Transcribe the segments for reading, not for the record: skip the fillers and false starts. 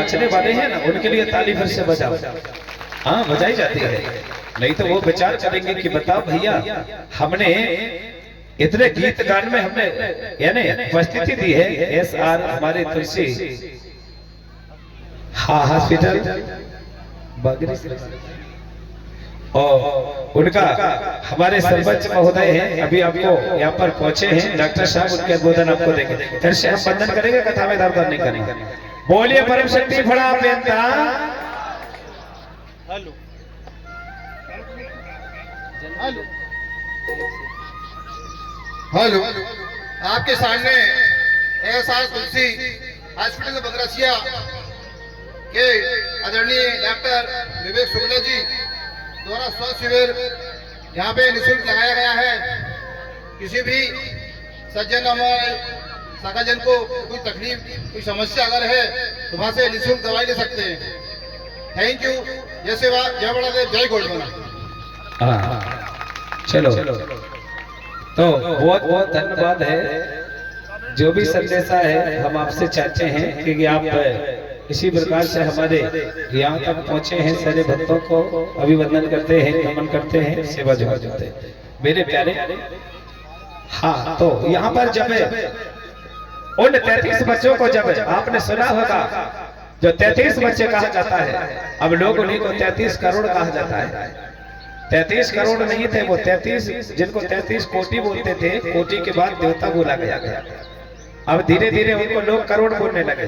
नाचने वाले हैं ना उनके लिए ताली फिर से बजाओ। हाँ बजाई जाती है, नहीं तो वो विचार करेंगे कि बताओ भैया हमने इतने गीत गान में हमने यानी उपस्थिति दी है। SR हमारे तुलसी हाँ हॉस्पिटल और उनका हमारे सरपंच महोदय हैं, अभी आपको यहाँ पर पहुंचे हैं डॉक्टर साहब, उनके उद्बोधन आपको देंगे। फिर से हम बंधन करेंगे, कथा में दर्द नहीं करेंगे। बोलिए परम शक्ति फड़ा बेनता। हेलो हेलो हेलो, आपके सामने SR तुलसी हॉस्पिटल बगरसिया के आदरणीय डॉक्टर विवेक शुक्ला जी द्वारा स्वास्थ्य शिविर यहाँ पे निःशुल्क लगाया गया है। किसी भी सज्जन हमारे सगाजन को कोई तकलीफ कोई समस्या अगर है तो वहाँ से निःशुल्क दवाई ले सकते हैं। Thank you. जय सेवा, जय बड़ा देव, जय गोल्डमना। चलो तो बहुत बहुत धन्यवाद है। जो भी संदेशा है हम आपसे चाहते हैं कि आप इसी प्रकार से हमारे यहाँ तक पहुँचे हैं, सारे भक्तों को अभिवंदन करते हैं, नमन करते हैं, सेवा जो करते हैं मेरे प्यारे। हाँ तो यहाँ पर जब उन 33 बच्चों को जब आपने सुना होगा जो 33 बच्चे कहा जाता है, अब लोग उन्हीं को 33 करोड़ कहा जाता है। 33 करोड़ नहीं थे वो, 33 जिनको 33 कोटि बोलते थे, कोटि के बाद देवता बोला गया। अब धीरे धीरे उनको लोग करोड़ बोलने लगे।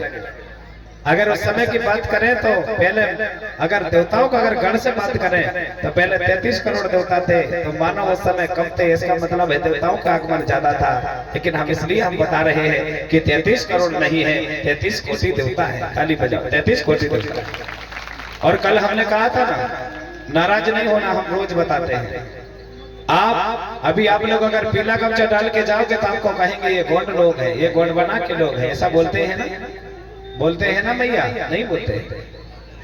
अगर उस समय की बात करें तो पहले अगर देवताओं का अगर गण से बात करें तो पहले 33 करोड़ देवता थे, तो मानव उस समय कम थे। इसका मतलब है देवताओं का आगमन ज्यादा था। लेकिन हम इसलिए हम बता रहे हैं कि 33 करोड़ नहीं है, 33 कोटि देवता है। ताली बजाओ, 33 कोटि देवता। और कल हमने कहा था ना, नाराज नहीं होना, हम रोज बताते हैं। आप अभी आप लोग अगर पीला गमछा डाल के जाओगे तो आपको कहेंगे ये गोंड लोग हैं, ये गोंड बना के लोग हैं। ऐसा बोलते हैं ना, बोलते हैं ना भैया? नहीं बोलते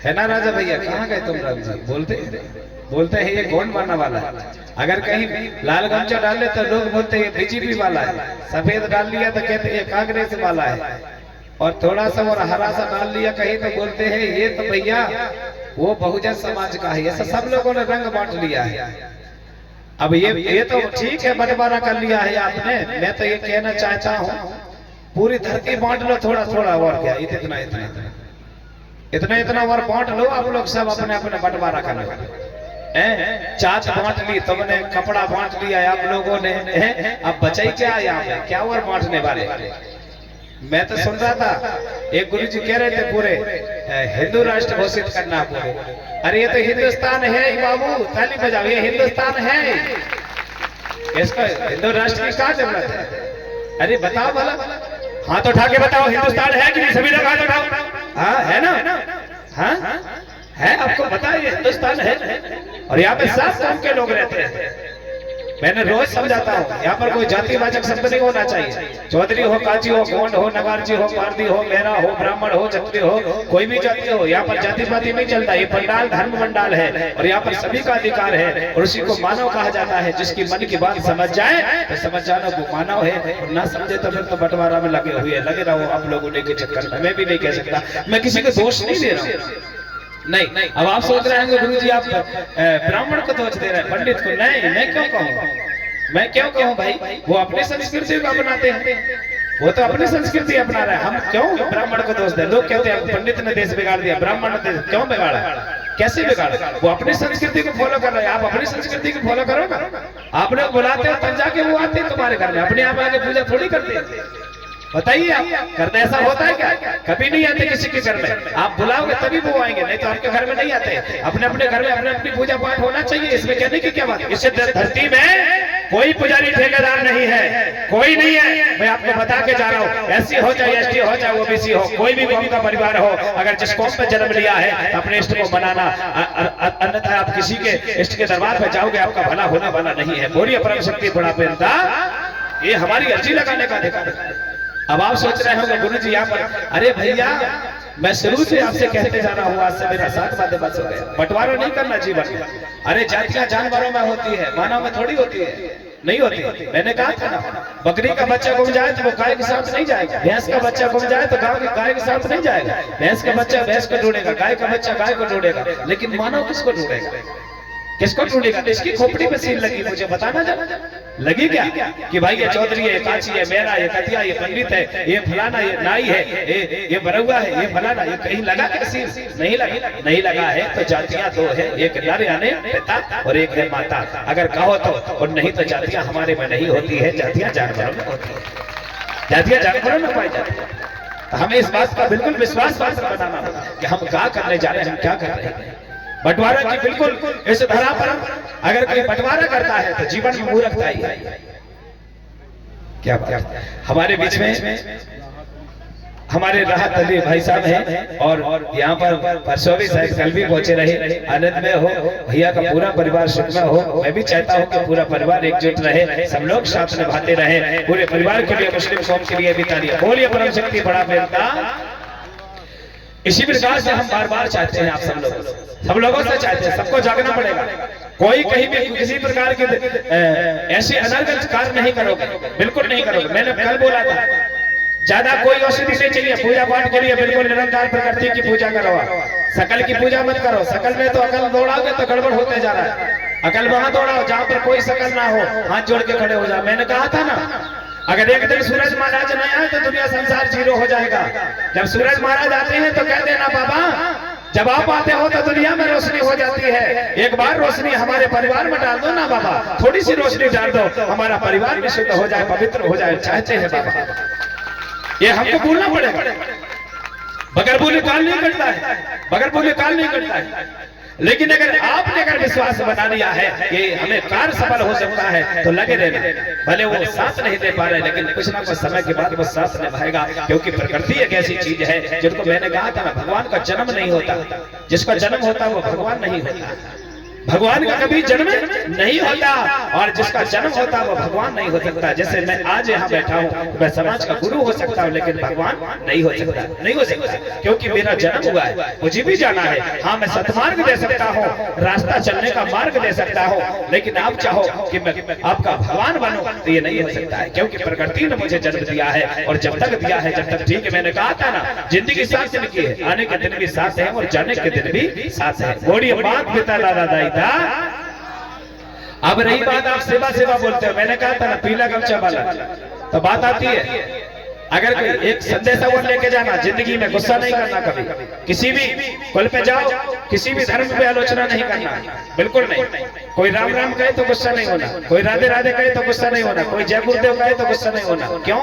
है ना राजा भैया? कहाँ गए तुम राम जी? बोलते हैं ये गोंड बनने वाला है। अगर कहीं लाल गमछा डाल ले तो लोग बोलते हैं बीजेपी वाला है, सफेद डाल लिया तो कहते हैं कांग्रेस वाला है, और थोड़ा सा और हरा सा डाल लिया कहीं तो बोलते हैं ये तो भैया वो बहुजन समाज का है। ऐसा सब लोगों ने रंग बांट लिया है। अब ये तो ठीक है, बंटवारा कर लिया है आपने। मैं तो ये कहना चाहता हूँ पूरी धरती बांट लो, थोड़ा थोड़ा और क्या, इतना इतना इतना इतना और बांट लो। आप लोग सब अपने अपने बंटवारा कर लो। चाट बांट ली तुमने, कपड़ा बांट लिया आप लोगों ने, अब बचाई क्या यहाँ पे? क्या और बांटने वाले? मैं तो सुन रहा था एक गुरुजी कह रहे थे पूरे हिंदू राष्ट्र घोषित करना पूरे। अरे ये तो हिंदुस्तान है ही बाबू, ताली बजाओ, ये हिंदुस्तान है। इसका हिंदू राष्ट्र की क्या जरूरत है? अरे बताओ भला, हाथ उठा के बताओ हिंदुस्तान है कि नहीं? सभी लोग हाथ उठाओ। हाँ है ना? हाँ है, आपको पता है ये हिंदुस्तान है। और यहाँ पे सब काम के लोग रहते हैं। मैंने रोज समझाता हूँ, यहाँ पर कोई जातिवाचक शब्द नहीं होना चाहिए। चौधरी हो, काजी हो, गोंड हो, नगारजी हो, पारदी हो, मेहरा हो, ब्राह्मण हो, क्षत्रिय हो, कोई भी जाति हो, यहाँ पर जाति पाति नहीं चलता। ये पंडाल धर्म मंडाल है और यहाँ पर सभी का अधिकार है और उसी को मानव कहा जाता है। जिसकी मन की बात समझ जाए तो समझ जाना वो मानव है, और ना समझे तो फिर तो बंटवारा में लगे हुए लगे रहो आप लोगों ने के चक्कर में। मैं भी नहीं कह सकता, मैं किसी को दोष नहीं दे रहा हूँ। नहीं, अब आप सोच रहे हैं गुरु जी आप ब्राह्मण को दोष दे रहे हैं, पंडित को। नहीं, मैं क्यों कहूँ भाई? वो अपनी संस्कृति को अपनाते हैं, वो तो अपनी संस्कृति अपना रहे हैं। हम क्यों ब्राह्मण को दोष दें? लोग कहते हैं पंडित ने देश बिगाड़ दिया, ब्राह्मण ने देश क्यों बिगाड़ा? कैसे बिगाड़ा? वो अपनी संस्कृति को फॉलो कर रहे हैं, आप अपनी संस्कृति को फॉलो करो ना। आप लोग बुलाते हो तब जाके वो आते हैं तुम्हारे घर में, अपने आप आके पूजा थोड़ी करते हैं। बताइए आप करते ऐसा होता है क्या? कभी नहीं आते किसी के घर में। आप बुलाओगे तभी वो आएंगे, नहीं तो आपके घर में नहीं आते। अपने अपने घर में अपने अपनी पूजा पाठ होना चाहिए, इसमें कहने की क्या बात है? इससे धरती में कोई पुजारी ठेकेदार नहीं है, कोई नहीं है। मैं आपको बता के जा रहा हूँ, एससी हो चाहे एसटी हो चाहे ओबीसी हो, कोई भी कौम का परिवार हो, अगर जिस कौम में जन्म लिया है अपने इष्ट को मनाना, अन्यथा आप किसी के इष्ट के दरबार पे जाओगे आपका भला होने वाला नहीं है। बोलिए परम शक्ति बड़ा पेंता, ये हमारी अर्जी लगाने का अधिकार है। अब आप सोच रहे होंगे गुरु जी यहाँ पर, अरे भैया मैं शुरू से आपसे कहते जा रहा हूँ, आज से मेरा 7 बातें बस हो गए। बंटवारा नहीं करना जीवन में। अरे जातियां जानवरों में होती है, मानव में थोड़ी होती है, नहीं होती। मैंने कहा था ना, बकरी का बच्चा गुम जाए तो वो गाय के साथ नहीं जाएगा, भैंस का बच्चा गुम जाए तो गाय के साथ नहीं जाएगा, भैंस का बच्चा भैंस को ढूंढेगा, गाय का बच्चा गाय को ढूंढेगा, लेकिन मानव किसको ढूंढेगा? किसको ढूंढेगा? इसकी खोपड़ी पे सील लगी, मुझे बताना जरा, लगी क्या कि भाई ये चौधरी है, ये काची है, मेरा, ये कतिया, ये पंडित है, ये फलाना, ये नाई है, ये बरुआ है, ये फलाना, ये कहीं लगा क्या सील? नहीं लगा है। तो जातियां दो है, एक नर यानी पिता और एक है माता। अगर कहो तो, और नहीं तो जातियां हमारे में नहीं होती है, जातियां जानवरों में होती है, जातियां जानवरों में पाई जाती है। तो हमें इस बात का बिल्कुल विश्वास बनाना होगा कि हम क्या करने जा रहे हैं, हम क्या कर रहे हैं। बंटवारा की बिल्कुल इस धरा पर अगर कोई बंटवारा करता है तो जीवन में मूर्खता ही है। क्या बात? हमारे बीच में हमारे राहत अली भाई साहब हैं और यहाँ पर परसों भी शायद कल भी पहुंचे रहे। आनंद में हो, भैया का पूरा परिवार सुख में हो। मैं भी चाहता हूँ कि पूरा परिवार एकजुट रहे, सब लोग साथ निभाते रहे। पूरे परिवार के लिए, मुस्लिम कौम के लिए भी तालियां। बोलिए परम शक्ति बड़ा पेंता। इसी प्रकार से हम बार बार चाहते हैं, आप सब लोगों से चाहते हैं, सबको जागना पड़ेगा। कोई कहीं भी किसी प्रकार के ऐसे अनर्गल कार्य नहीं करोगे, बिल्कुल नहीं करोगे। मैंने कल बोला था, ज्यादा कोई औषधि नहीं चाहिए पूजा पाठ के लिए, बिल्कुल निरंकार प्रकृति की पूजा करो। सकल की पूजा मत करो, सकल में तो अकल दौड़ाओगे तो गड़बड़ होते जा रहा है। अकल वहां दौड़ाओ जहां पर कोई सकल ना हो, हाथ जोड़ के खड़े हो जाओ। मैंने कहा था ना, अगर एक दिन सूरज महाराज नहीं आए तो दुनिया संसार जीरो हो जाएगा। जब सूरज महाराज आते हैं तो कह देना जब आप आते हो तो दुनिया में रोशनी हो जाती है। एक बार रोशनी हमारे परिवार में डाल दो ना बाबा, थोड़ी सी रोशनी डाल दो, हमारा परिवार भी शुद्ध हो जाए, पवित्र हो जाए, चाहते हैं बाबा। ये हमको बोलना पड़ेगा, बगैर बोले काल नहीं करता है, बगैर बोले काल नहीं करता है। लेकिन अगर आपने अगर विश्वास बना लिया है कि हमें कार्य सफल हो सकता है तो लगे रहना। भले वो साथ नहीं दे पा रहे, लेकिन कुछ ना कुछ समय के बाद वो साथ निभाएगा, क्योंकि प्रकृति एक ऐसी चीज है जिनको मैंने कहा था ना, भगवान का जन्म नहीं होता, जिसका जन्म होता वो भगवान नहीं होता। भगवान का कभी जन्म नहीं होता और जिसका जन्म होता वो भगवान नहीं हो सकता। जैसे मैं आज यहाँ बैठा हूँ, मैं समाज का गुरु हो सकता हूँ, लेकिन भगवान नहीं हो सकता, नहीं हो सकता, क्योंकि मेरा जन्म हुआ है, मुझे भी जाना है। हाँ, मैं सत्मार्ग दे सकता हूँ, रास्ता चलने का मार्ग दे सकता हूँ, लेकिन आप चाहो कि मैं आपका भगवान बनूं तो ये नहीं हो सकता है, क्योंकि प्रकृति ने मुझे जन्म दिया है और जब तक दिया है जब तक ठीक है। मैंने कहा था ना, जिंदगी 7 दिन की है, आने के दिन भी 7 है और जाने के दिन भी 7 है। बोलिए मात पिता दादा दाई। अब रही बात, आप सेवा सेवा बोलते हो, मैंने कहा था ना पीला गमछा वाला, तो बात आती है, अगर कोई एक संदेशा वो लेके जाना, जिंदगी में गुस्सा नहीं करना, कभी किसी भी कुल पे जाओ, किसी भी धर्म पे आलोचना नहीं करना, बिल्कुल नहीं। कोई राम राम कहे तो गुस्सा नहीं होना, कोई राधे राधे कहे तो गुस्सा नहीं होना, कोई जय गुरुदेव कहे तो गुस्सा नहीं होना। क्यों?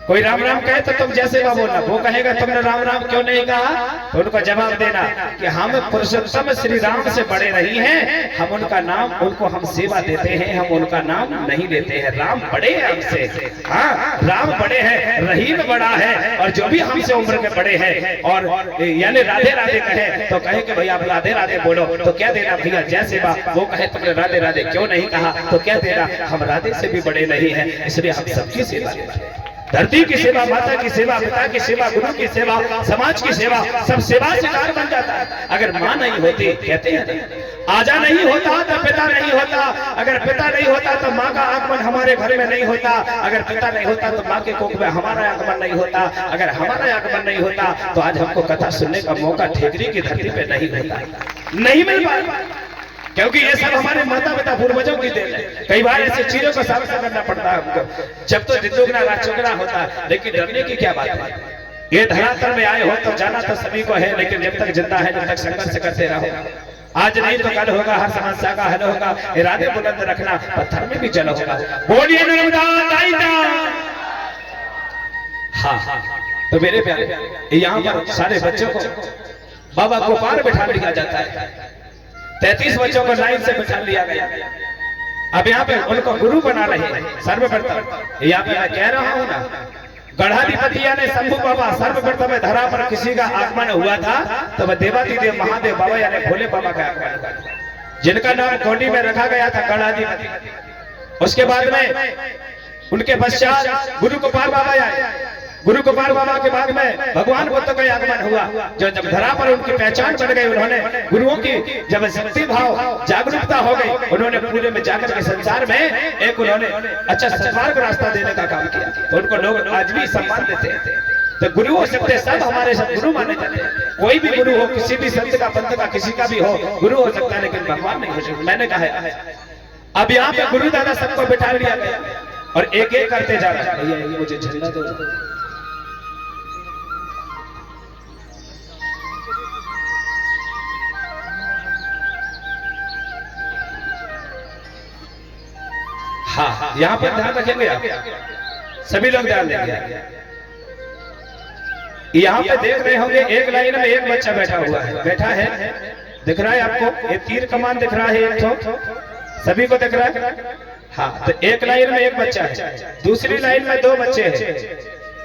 कोई राम राम कहे तो तुम जैसे वो बोलना, वो कहेगा तुमने राम राम क्यों नहीं कहा, तो उनको जवाब देना कि हम पुरुषोत्तम श्री राम से बड़े नहीं हैं, हम उनका नाम, उनको हम सेवा देते हैं, हम उनका नाम नहीं लेते हैं। राम बड़े हैं हमसे, हाँ राम बड़े हैं, रहीम बड़ा है, और जो भी हमसे उम्र के बड़े हैं और यानी राधे राधे कहे तो कहे कि भैया आप राधे राधे बोलो, तो क्या देना भैया जय सेवा, वो कहे तुमने राधे राधे क्यों नहीं कहा, तो क्या देना, हम राधे से भी बड़े नहीं हैं, इसलिए हम सबकी सेवा देते हैं। धरती की सेवा, माता की सेवा, पिता की सेवा, गुरु की सेवा, समाज की सेवा, सब सेवा से कार्य बन जाता है। अगर माँ नहीं होती, कहते हैं आजा नहीं होता तो पिता नहीं होता, अगर पिता नहीं होता तो माँ का आगमन हमारे घर में नहीं होता, अगर पिता नहीं होता तो माँ के कोख में हमारा आगमन नहीं होता, अगर हमारा आगमन नहीं होता तो आज हमको कथा सुनने का मौका ठेकरी की धरती पे नहीं होता, नहीं मिल पाता, क्योंकि ये सब हमारे माता पिता पूर्वजों की देन है। कई बार ऐसी चीजों का सामना करना पड़ता है हमको, जब तो जिंदुगना राजचुगना होता है, लेकिन डरने की क्या बात है। ये धरातल में आए हो तो जाना तो सभी को है, लेकिन जब तक जिंदा है, जब तक संघर्ष करते रहो, आज नहीं तो कल होगा, हर समस्या का हल होगा, इरादे बुलंद रखना, पत्थर में भी जल होगा। बोलिए नर्मदा दाई दा। हाँ, तो मेरे प्यारे, यहाँ पर सारे बच्चों को बाबा को पार बैठा दिया जाता है, 33 बच्चों को लाइन से बिठा लिया गया। अब यहाँ पे उनको गुरु बना रहे हैं सर्वप्रथम। यहाँ पे मैं कह रहा हूँ ना, गढ़ाधिपतिया ने शंभू बाबा सर्वप्रथम धरा पर किसी का आगमन हुआ था तो वह देवाधिदेव महादेव बाबा यानी भोले बाबा का आगमन हुआ, जिनका नाम कोंडी में रखा गया था गढ़ाधिपति। उसके बाद में उनके पश्चात गुरु गोपाल बाबा आए, गुरु गोपाल बाबा के बाद में भगवान बुद्ध का आगमन हुआ, जो जब धरा पर उनकी पहचान बन गई, उन्होंने गुरुओं की जब शक्ति भाव जागरूकता हो गई, उन्होंने पूरे में जाकर के संसार में एक उन्होंने अच्छा सत्मार्ग रास्ता देने का काम किया, तो उनको लोग आज भी सम्मान देते हैं। तो गुरु हो सकते, सब हमारे सब गुरु माने जाते हैं। कोई भी गुरु हो, किसी भी संत का पंथ का किसी का भी हो, गुरु हो सकता है, लेकिन भगवान नहीं हो सकता। मैंने कहा है अब यहाँ पे गुरु दादा सबको बिठा लिया गया और एक एक करते जा रहा है। भैया मुझे झंडा दो। हाँ, यहाँ पर ध्यान रखेंगे आप, सभी लोग ध्यान देंगे। यहाँ पे देख रहे होंगे एक लाइन में एक बच्चा बैठा हुआ है, बैठा है, दिख रहा है आपको, ये तीर कमान दिख रहा है एक तो, सभी को दिख रहा है। हाँ, तो एक लाइन में एक बच्चा है, दूसरी लाइन में 2 बच्चे हैं,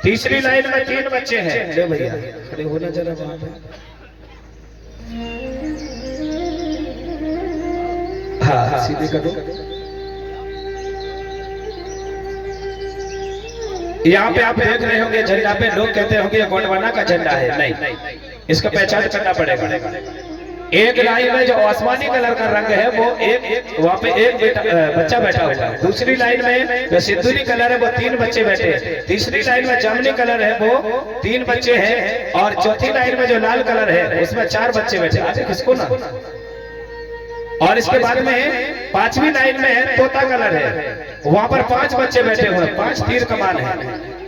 तीसरी लाइन में 3 बच्चे हैं। ले भैया खड़े होना जरा वहां पे। हाँ, सीधे करो। यहाँ पे आप देख रहे होंगे झंडा पे लोग कहते होंगे ये गोंडवाना का झंडा है, नहीं, इसका पहचान करना पड़ेगा। एक लाइन में जो आसमानी कलर का रंग है वो एक वहाँ पे एक बच्चा बैठा हुआ है, दूसरी लाइन में जो सिंदूरी कलर है वो 3 बच्चे बैठे हैं, तीसरी लाइन में जामुनी कलर है वो 3 बच्चे हैं, और चौथी लाइन में जो लाल कलर है उसमें 4 बच्चे बैठे हैं। किसको ना, और इसके बाद में 5वीं लाइन में तोता कलर है, वहां पर 5 बच्चे बैठे हुए हैं, 5 तीर कमान है,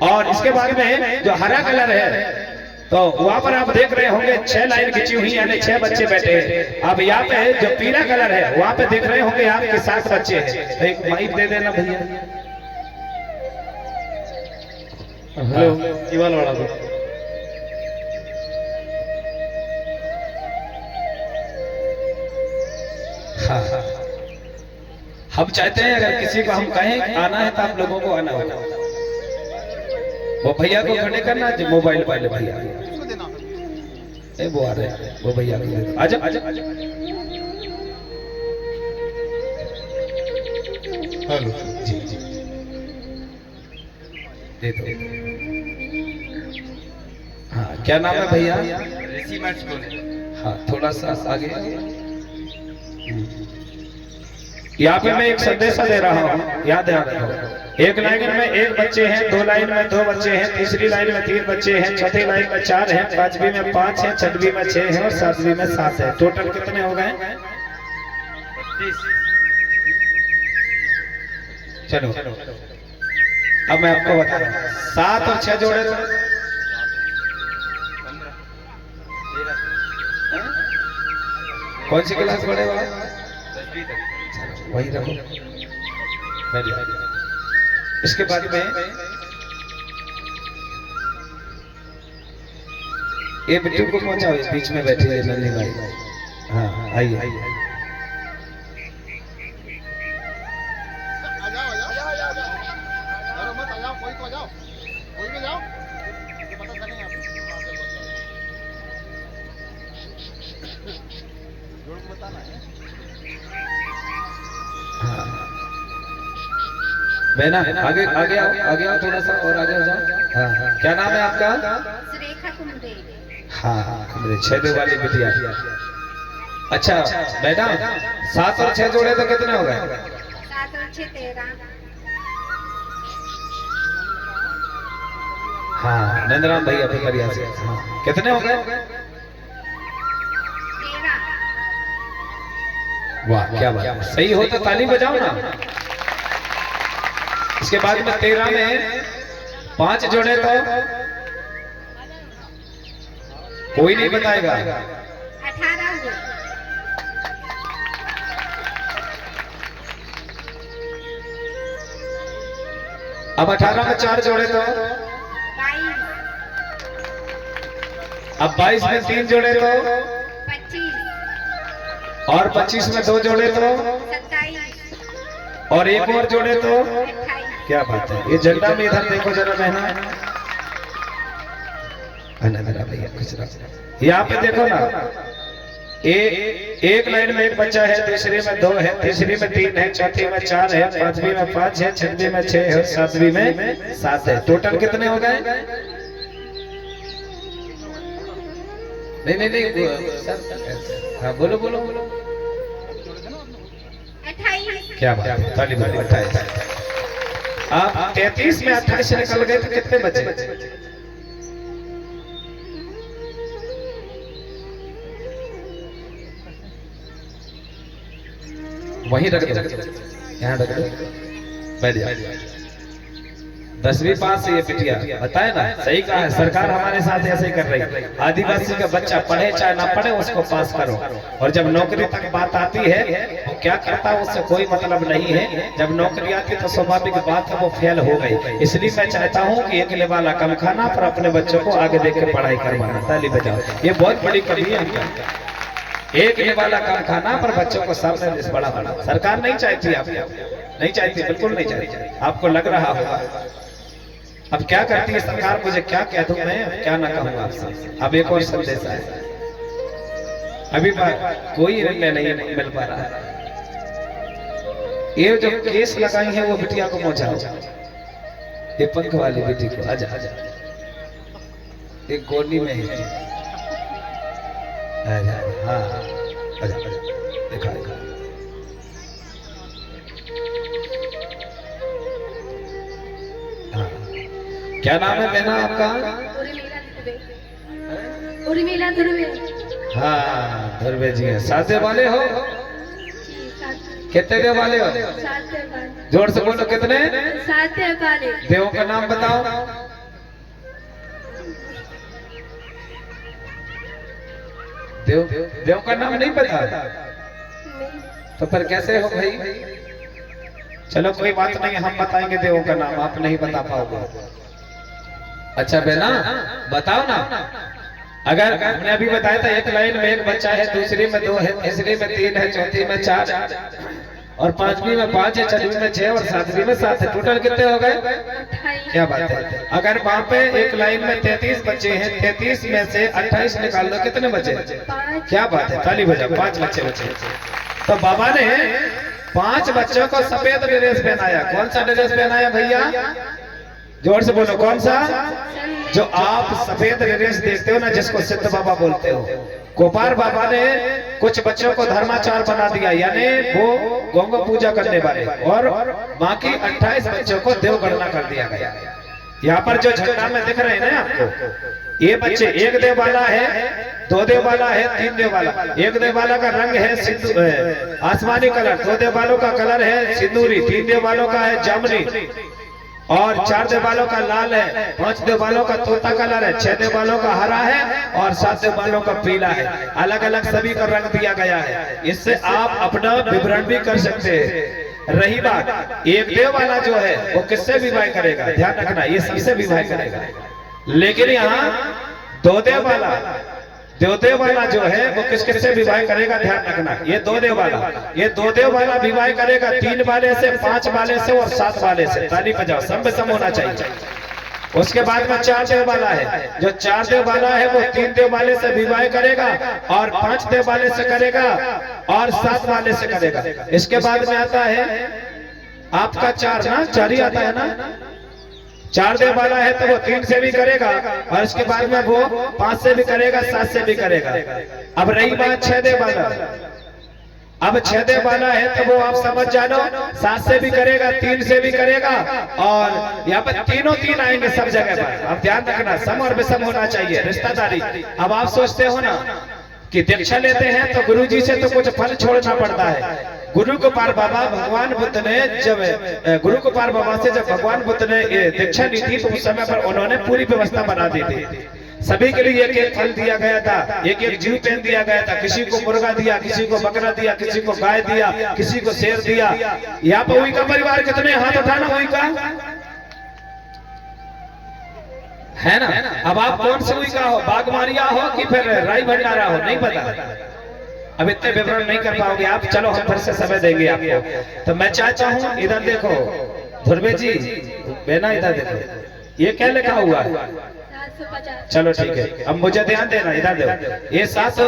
और इसके बाद में जो हरा कलर है तो वहां पर आप देख रहे होंगे 6 लाइन खिंची हुई यानी 6 बच्चे बैठे हैं। अब यहाँ पे जो पीला कलर है वहां पे देख रहे होंगे आपके 7 बच्चे हैं। तो एक माइक दे देना भैया। हेलो इवाल वाला दो। हाँ हम चाहते हैं अगर किसी को हम कहें आना है तो आप लोगों को आना होगा। वो भैया को खड़े करना जो मोबाइल वाले भैया ए वो आ रहे हैं वो भैया आजा आजा हेलो जी जी दे दो। हाँ क्या नाम है भैया? ऋषि मैच बोले। हाँ थोड़ा सा आगे। यहाँ पे मैं एक संदेशा दे रहा हूँ, याद रखो। एक लाइन में 1 बच्चे हैं, 2 लाइन में 2 बच्चे हैं, तीसरी लाइन में 3 बच्चे हैं, चौथी लाइन में 4 हैं, पांचवी में 5 हैं, छठवीं में 6 हैं और सातवीं में 7 है। टोटल कितने हो गए? 32। चलो अब मैं आपको बता रहा हूँ 7 और 6 जोड़े तो 15 कौन सी क्लास पढ़ेगा? 10वीं तक। वही रखो। इसके बाद में ये बिट्टू को पहुंचाओ, इस बीच में बैठी है नन्ही भाई। हाँ आइए आइए। बहना आगे आगे आओ थोड़ा सा और आगे हो जाओ। हाँ क्या नाम है आपका? सुरेखा कुमरे। हाँ कुमरे 6 वाली बिटिया। अच्छा बेटा 7 और 6 जोड़े तो कितने हो गए? 7 और 6 13। हाँ नंदराम भैया पिपरिया से। हाँ कितने हो गए? 13। वाह क्या बात है, सही हो तो ताली बजाओ ना। इसके बाद में 13 में 5 जोड़े तो कोई नहीं बताएगा। 18 हुए। अब 18 में 4 जोड़े तो 22। अब 22 में 3 जोड़े तो 25। और 25 में 2 जोड़े तो 27। और एक और जोड़े तो 28। क्या बात है। ये झंडा में इधर देखो जरा बहना। मेरा भैया यहाँ पे देखो ना। एक लाइन में 1 बच्चा है, दूसरी में 2 है, तीसरी में 3 है, चौथी में 4 है, पांचवी में 5 है, छठवीं में 6 है और सातवीं में 7 है। टोटल कितने हो गए? नहीं सर। हाँ बोलो बोलो बोलो। 28। क्या बात है, ताली बजाओ। 28। आप 33 में 28 निकल गए तो कितने बचे? वहीं रख दो, यहाँ रख दो, बैठ जाओ। 10वीं पास ये बिटिया बताए ना, सही कहा है। सरकार हमारे साथ ऐसे ही कर रही है। आदिवासी का बच्चा पढ़े चाहे ना पढ़े उसको पास करो, और जब नौकरी तक बात आती है वो क्या करता है उससे कोई मतलब नहीं है। जब नौकरी आती तो स्वाभाविक बात है वो फेल हो गई। इसलिए मैं चाहता हूँ कि 1 वाला कम खाना पर अपने बच्चों को आगे देख के पढ़ाई करवाना। ताली बजाओ, ये बहुत बड़ी कमी है। 1 वाला कम खाना पर बच्चों को सामने बड़ा बना। सरकार नहीं चाहती, आप नहीं चाहती, बिल्कुल नहीं चाहती। आपको लग रहा होगा अब क्या करती है सरकार, मुझे क्या कह दूं मैं, क्या ना कहूं आपसे। अब एक और संदेश है, अभी कोई निर्णय नहीं मिल पा रहा है। ये जो केस लगाई है वो बिटिया को पहुंचाओ, ये पंख वाली बेटी को। आजा आजा, एक गोली में है। आजा हाँ आजा आजा, दिखा दिखा। क्या नाम है बहना आपका? उर्मिला धुर्वे। हाँ धुर्वे जी हैं। साथे वाले हो? कितने देव वाले हो? जोर से बोलो, कितने? साथे वाले। देवों का नाम बताओ। देव देव का नाम नहीं पता? नहीं। तो फिर कैसे हो भाई? चलो कोई बात नहीं, हम बताएंगे देवों का नाम, आप नहीं बता पाओगे। अच्छा बेना बताओ ना, अगर हमने अभी बताया था एक लाइन में एक बच्चा है, दूसरी में 2 है, तीसरी में 3 है, चौथी में 4 और पांचवी में 5 है, छठवीं में 6 और सातवीं में 7 है। टोटल कितने हो गए? 28। क्या बात है। अगर वहाँ पे एक लाइन में 33 बच्चे हैं, 33 में से 28 निकाल लो, कितने बचे? 5। क्या बात है, ताली बजाओ। 5 बच्चे बचे। तो बाबा ने 5 बच्चों को सफेद ड्रेस पहनाया। कौन सा ड्रेस पहनाया भैया? जोर से बोलो, कौन सा? जो आप सफेद ड्रेस देखते हो ना, जिसको सिद्ध बाबा बोलते हो। गोपाल बाबा ने कुछ बच्चों को धर्माचार बना दिया, यानी वो गंगा पूजा करने वाले, और बाकी 28 बच्चों को देवगणना कर दिया गया। यहाँ पर जो झंडा में दिख रहे हैं ना आपको, ये बच्चे 1 देव वाला है, 2 देव वाला है, 3 देव वाला। 1 देव वाला का रंग है आसमानी कलर, 2 देव वालों का कलर है सिंदूरी, 3 देव वालों का है जामुनी, और 4 देव वालों का लाल है, 5 देव वालों का तोता कलर है, 6 देव वालों का हरा है और 7 देव वालों का पीला है। अलग अलग सभी का रंग दिया गया है। इससे आप अपना विवरण भी कर सकते हैं। रही बात, 1 देव वाला जो है वो किससे विवाह करेगा? ध्यान रखना, ये सबसे विवाह करेगा। लेकिन यहाँ 2 देव वाला जो है वो किस किससे विवाह करेगा? ध्यान रखना, ये 2 देव वाला विवाह करेगा 3 वाले से, 5 वाले से और 7 वाले से। ताली बजाओ, सम होना चाहिए। उसके बाद में 4 देव वाला है, जो 4 देव वाला है वो 3 देव वाले से विवाह करेगा और 5 देव वाले से करेगा और 7 वाले से करेगा। इसके बाद में आता है आपका 4 ही आता है ना। 4 देव वाला है तो वो 3 से भी करेगा और इसके बाद में वो 5 से भी करेगा, 7 से भी करेगा। अब रही बात 6 देव वाला, अब 6 देव वाला है तो वो आप समझ जानो, 7 से भी करेगा, 3 से भी करेगा, और यहाँ पर तीनों 3 आएंगे सब जगह पर। अब ध्यान रखना, सम और विषम होना चाहिए, रिश्तेदारी। अब आप सोचते हो ना कि दीक्षा लेते हैं तो गुरुजी से तो कुछ फल छोड़ना पड़ता है। गुरु गोपाल बाबा भगवान बुद्ध ने जब गुरु गोपाल बाबा से जब भगवान बुद्ध ने दीक्षा ली थी, तो उस समय पर उन्होंने पूरी व्यवस्था बना दी थी। सभी के लिए एक फल दिया गया था, एक जीव पेन दिया गया था। किसी को मुर्गा दिया, किसी को बकरा दिया, किसी को गाय दिया, किसी को शेर दिया। यहाँ पर हुई का परिवार कितने हाथ उठाना हुई का है ना। अब आप कौन से हुई का हो, बागमारिया हो कि फिर राई भंडारा हो, नहीं पता। अब इतने विवरण नहीं कर पाओगे आप। चलो हम फिर से समय देंगे आपको। तो मैं चाहता हूँ, इधर देखो धुर्वे जी, बेना इधर देखो, ये क्या लिखा हुआ है? 750। चलो ठीक है, अब मुझे ध्यान देना, इधर देखो, ये 700